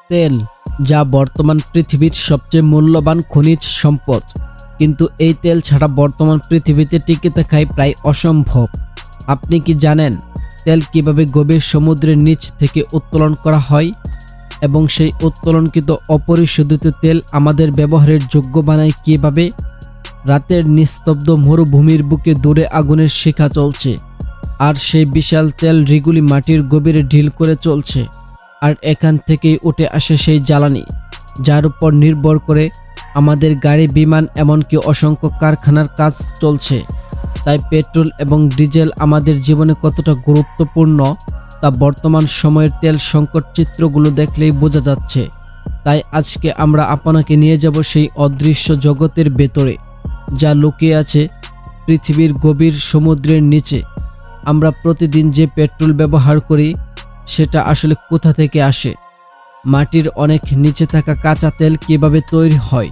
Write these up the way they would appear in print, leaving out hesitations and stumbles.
তেল, যা বর্তমান পৃথিবীর সবচেয়ে মূল্যবান খনিজ সম্পদ। কিন্তু এই তেল ছাড়া বর্তমান পৃথিবীতে টিকে থাকাই প্রায় অসম্ভব। আপনি কি জানেন তেল কিভাবে গভীর সমুদ্রের নিচ থেকে উত্তোলন করা হয় এবং সেই উত্তোলনকৃত অপরিশোধিত তেল আমাদের ব্যবহারের যোগ্য বানায় কিভাবে? রাতের নিস্তব্ধ মরুভূমির বুকে দূরে আগুনের শিখা চলছে, আর সেই বিশাল তেল রিগুলি মাটির গভীরে ঢিল করে চলছে, আর এখান থেকেই উঠে আসে সেই জ্বালানি যার উপর নির্ভর করে আমাদের গাড়ি, বিমান, এমনকি অসংখ্য কারখানার কাজ চলছে। তাই পেট্রোল এবং ডিজেল আমাদের জীবনে কতটা গুরুত্বপূর্ণ তা বর্তমান সময়ের তেল সংকট চিত্রগুলো দেখলেই বোঝা যাচ্ছে। তাই আজকে আমরা আপনাকে নিয়ে যাব সেই অদৃশ্য জগতের ভেতরে, যা লুকিয়ে আছে পৃথিবীর গভীর সমুদ্রের নিচে। আমরা প্রতিদিন যে পেট্রোল ব্যবহার করি সেটা আসলে কোথা থেকে আসে, মাটির অনেক নিচে থাকা কাঁচা তেল কিভাবে তৈরি হয়,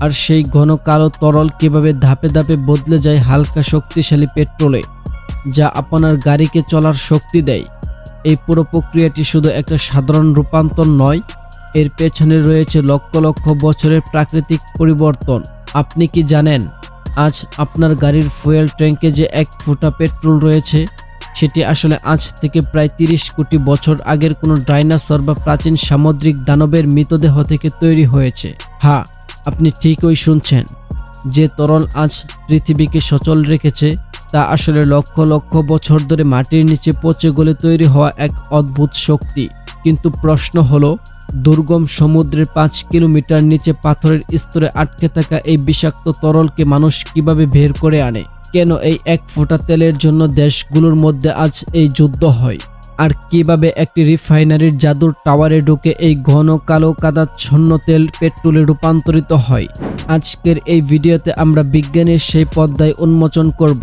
আর সেই ঘন কালো তরল কিভাবে ধাপে ধাপে বদলে যায় হালকা শক্তিশালী পেট্রোলে, যা আপনার গাড়িকে চলার শক্তি দেয়। এই পুরো প্রক্রিয়াটি শুধু একটা সাধারণ রূপান্তর নয়, এর পেছনে রয়েছে লক্ষ লক্ষ বছরের প্রাকৃতিক পরিবর্তন। আপনি কি জানেন আজ আপনার গাড়ির ফুয়েল ট্যাঙ্কে যে এক ফোঁটা পেট্রোল রয়েছে সেটি আসলে আজ থেকে প্রায় 30 কোটি বছর আগের কোনো ডাইনোসর বা প্রাচীন সামুদ্রিক দানবের মৃতদেহ থেকে তৈরি হয়েছে? হ্যাঁ, আপনি ঠিকই শুনছেন। যে তরল আজ পৃথিবীকে সচল রেখেছে তা আসলে লক্ষ লক্ষ বছর ধরে মাটির নিচে পচে গলে তৈরি হওয়া এক অদ্ভুত শক্তি। কিন্তু প্রশ্ন হলো, দুর্গম সমুদ্রের 5 কিলোমিটার নিচে পাথরের স্তরে আটকে থাকা এই বিষাক্ত তরলকে মানুষ কিভাবে বের করে আনে? কেন এই এক ফোঁটা তেলের জন্য দেশগুলোর মধ্যে আজ এই যুদ্ধ হয়? আর কিভাবে একটি রিফাইনারির জাদুর টাওয়ারে ঢুকে এই ঘন কালো কাদাচ্ছন্ন তেল পেট্রোলে রূপান্তরিত হয়? আজকের এই ভিডিওতে আমরা বিজ্ঞানের সেই পর্দায় উন্মোচন করব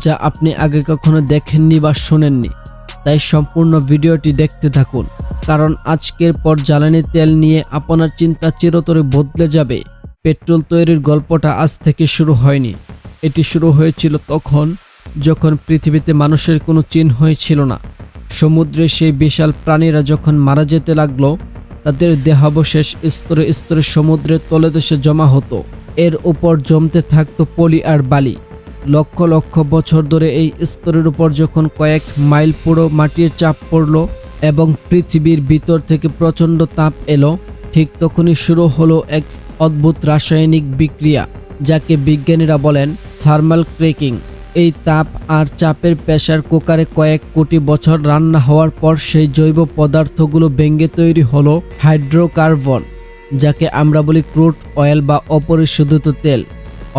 যা আপনি আগে কখনো দেখেননি বা শোনেননি। তাই সম্পূর্ণ ভিডিওটি দেখতে থাকুন, কারণ আজকের পর জ্বালানি তেল নিয়ে আপনার চিন্তা চিরতরে বদলে যাবে। পেট্রোল তৈরির গল্পটা আজ থেকে শুরু হয়নি। এটি শুরু হয়েছিল তখন যখন পৃথিবীতে মানুষের কোনো চিহ্নই ছিল না। সমুদ্রে সেই বিশাল প্রাণীরা যখন মারা যেতে লাগলো, তাদের দেহাবশেষ স্তরে স্তরে সমুদ্রের তলদেশে জমা হতো। এর উপর জমতে থাকতো পলি আর বালি। লক্ষ লক্ষ বছর ধরে এই স্তরের উপর যখন কয়েক মাইল পুরো মাটির চাপ পড়ল এবং পৃথিবীর ভিতর থেকে প্রচণ্ড তাপ এলো, ঠিক তখনই শুরু হলো এক অদ্ভুত রাসায়নিক বিক্রিয়া, যাকে বিজ্ঞানীরা বলেন থার্মাল ক্র্যাকিং। এই তাপ আর চাপের প্রেসার কুকারে কয়েক কোটি বছর রান্না হওয়ার পর সেই জৈব পদার্থগুলো ভেঙে তৈরি হলো হাইড্রোকার্বন, যাকে আমরা বলি ক্রুড অয়েল বা অপরিশোধিত তেল।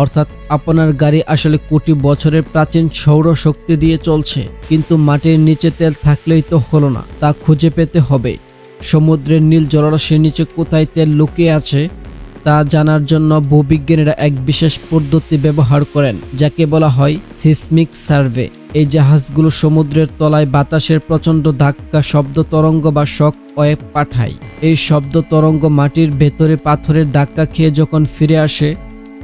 অর্থাৎ আপনার গাড়ি আসলে কোটি বছরের প্রাচীন সৌরশক্তি দিয়ে চলছে। কিন্তু মাটির নিচে তেল থাকলেই তো হলো না, তা খুঁজে পেতে হবে। সমুদ্রের নীল জলরাশির নিচে কোথায় তেল লুকিয়ে আছে তা জানার জন্য ভূবিজ্ঞানীরা এক বিশেষ পদ্ধতি ব্যবহার করেন, যাকে বলা হয় সিসমিক সার্ভে। এই জাহাজগুলো সমুদ্রের তলায় বাতাসের প্রচণ্ড ধাক্কা শব্দ তরঙ্গ বা শক ওয়েভ পাঠায়। এই শব্দ তরঙ্গ মাটির ভেতরে পাথরের ধাক্কা খেয়ে যখন ফিরে আসে,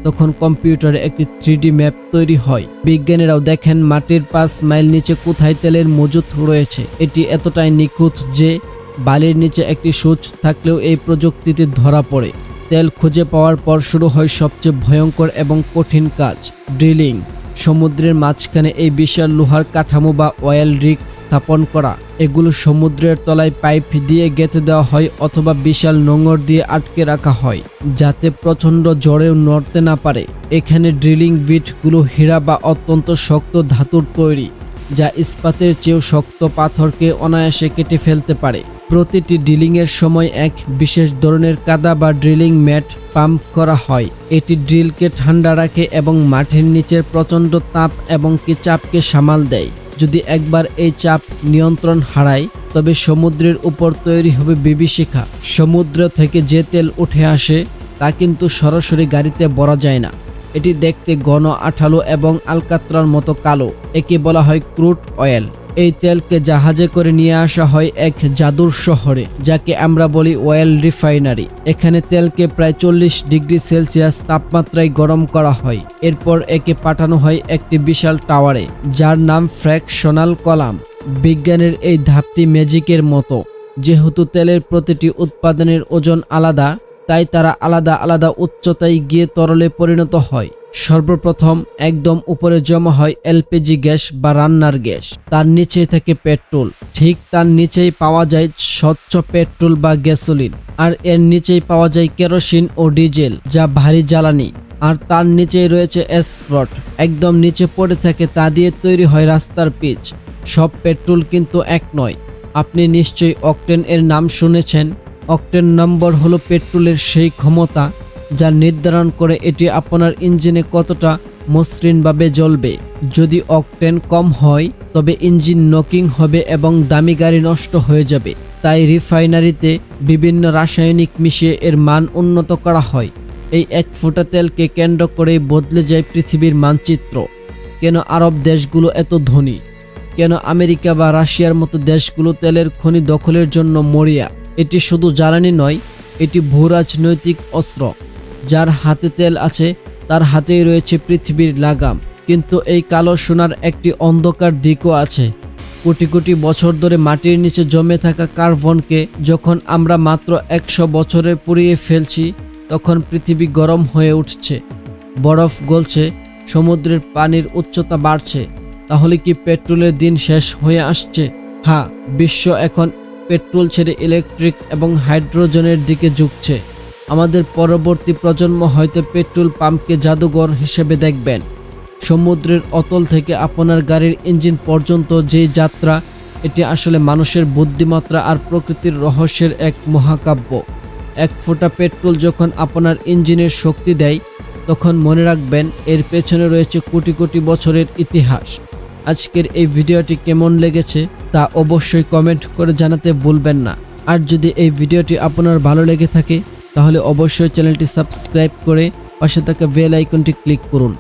তখন কম্পিউটারে একটি 3D ম্যাপ তৈরি হয়। বিজ্ঞানীরাও দেখেন মাটির 5 মাইল নিচে কোথায় তেলের মজুত রয়েছে। এটি এতটাই নিখুঁত যে বালির নিচে একটি সূচ থাকলেও এই প্রযুক্তিতে ধরা পড়ে। তেল খুঁজে পাওয়ার পর শুরু হয় সবচেয়ে ভয়ঙ্কর এবং কঠিন কাজ, ড্রিলিং। সমুদ্রের মাঝখানে এই বিশাল লোহার কাঠামো বা অয়েল রিগ স্থাপন করা। এগুলো সমুদ্রের তলায় পাইপ দিয়ে গেঁথে দেওয়া হয় অথবা বিশাল নোঙর দিয়ে আটকে রাখা হয়, যাতে প্রচণ্ড ঝড়েও নড়তে না পারে। এখানে ড্রিলিং বিটগুলো হীরা বা অত্যন্ত শক্ত ধাতুর তৈরি, যা ইস্পাতের চেয়েও শক্ত পাথরকে অনায়াসে কেটে ফেলতে পারে। প্রতিটি ড্রিলিংয়ের সময় এক বিশেষ ধরনের কাদা বা ড্রিলিং ম্যাট পাম্প করা হয়। এটি ড্রিলকে ঠান্ডা রাখে এবং মাটির নিচের প্রচণ্ড তাপ এবং চাপকে সামাল দেয়। যদি একবার এই চাপ নিয়ন্ত্রণ হারায়, তবে সমুদ্রের উপর তৈরি হবে বিভীষিকা। সমুদ্র থেকে যে তেল উঠে আসে তা কিন্তু সরাসরি গাড়িতে ভরা যায় না। এটি দেখতে ঘন, আঠালো এবং আলকাত্রার মতো কালো। একে বলা হয় ক্রুড অয়েল। এই তেলকে জাহাজে করে নিয়ে আসা হয় এক জাদুর শহরে, যাকে আমরা বলি অয়েল রিফাইনারি। এখানে তেলকে প্রায় 40 ডিগ্রি সেলসিয়াস তাপমাত্রায় গরম করা হয়। এরপর একে পাঠানো হয় একটি বিশাল টাওয়ারে, যার নাম ফ্র্যাকশনাল কলাম। বিজ্ঞানের এই ধাপটি ম্যাজিকের মতো। যেহেতু তেলের প্রতিটি উৎপাদনের ওজন আলাদা, তাই তারা আলাদা আলাদা উচ্চতায় গিয়ে তরলে পরিণত হয়। সর্বপ্রথম একদম উপরে জমা হয় এলপিজি গ্যাস বা রান্নার গ্যাস, তার নিচেই থাকে পেট্রোল, ঠিক তার নিচেই পাওয়া যায় স্বচ্ছ পেট্রোল বা গ্যাসোলিন, আর এর নিচেই পাওয়া যায় কেরোসিন ও ডিজেল যা ভারী জ্বালানি, আর তার নিচেই রয়েছে অ্যাসফল্ট, একদম নিচে পড়ে থাকে, তা দিয়ে তৈরি হয় রাস্তার পিচ। সব পেট্রোল কিন্তু এক নয়। আপনি নিশ্চয়ই অকটেন এর নাম শুনেছেন। অকটেন নম্বর হলো পেট্রোলের সেই ক্ষমতা যা নির্ধারণ করে এটি আপনার ইঞ্জিনে কতটা মসৃণভাবে জ্বলবে। যদি অকটেন কম হয় তবে ইঞ্জিন নকিং হবে এবং দামি গাড়ি নষ্ট হয়ে যাবে। তাই রিফাইনারিতে বিভিন্ন রাসায়নিক মিশিয়ে এর মান উন্নত করা হয়। এই এক ফোঁটা তেলকে কেন্দ্র করেই বদলে যায় পৃথিবীর মানচিত্র। কেন আরব দেশগুলো এত ধনী? কেন আমেরিকা বা রাশিয়ার মতো দেশগুলো তেলের খনি দখলের জন্য মরিয়া? এটি শুধু জ্বালানি নয়, এটি ভূরাজনৈতিক অস্ত্র। যার হাতে তেল আছে তার হাতেই রয়েছে পৃথিবীর লাগাম। কিন্তু এই কালো সোনার একটি অন্ধকার দিকও আছে। কোটি কোটি বছর ধরে মাটির নিচে জমে থাকা কার্বনকে যখন আমরা মাত্র 100 বছরে পুড়িয়ে ফেলছি, তখন পৃথিবী গরম হয়ে উঠছে, বরফ গলছে, সমুদ্রের পানির উচ্চতা বাড়ছে। তাহলে কি পেট্রোলের দিন শেষ হয়ে আসছে? হ্যাঁ, বিশ্ব এখন পেট্রোল ছেড়ে ইলেকট্রিক এবং হাইড্রোজেনের দিকে ঝুঁকছে। আমাদের পরবর্তী প্রজন্ম হয়তো পেট্রোল পাম্পকে জাদুঘর হিসেবে দেখবেন। সমুদ্রের অতল থেকে আপনার গাড়ির ইঞ্জিন পর্যন্ত যে যাত্রা, এটি আসলে মানুষের বুদ্ধিমত্তা আর প্রকৃতির রহস্যের এক মহাকাব্য। এক ফোঁটা পেট্রোল যখন আপনার ইঞ্জিনের শক্তি দেয়, তখন মনে রাখবেন এর পেছনে রয়েছে কোটি কোটি বছরের ইতিহাস। আজকের এই ভিডিওটি কেমন লেগেছে তা অবশ্যই কমেন্ট করে জানাতে ভুলবেন না। আর যদি এই ভিডিওটি আপনার ভালো লেগে থাকে তাহলে অবশ্যই চ্যানেলটি সাবস্ক্রাইব করে পাশে থাকা বেল আইকনটি ক্লিক করুন।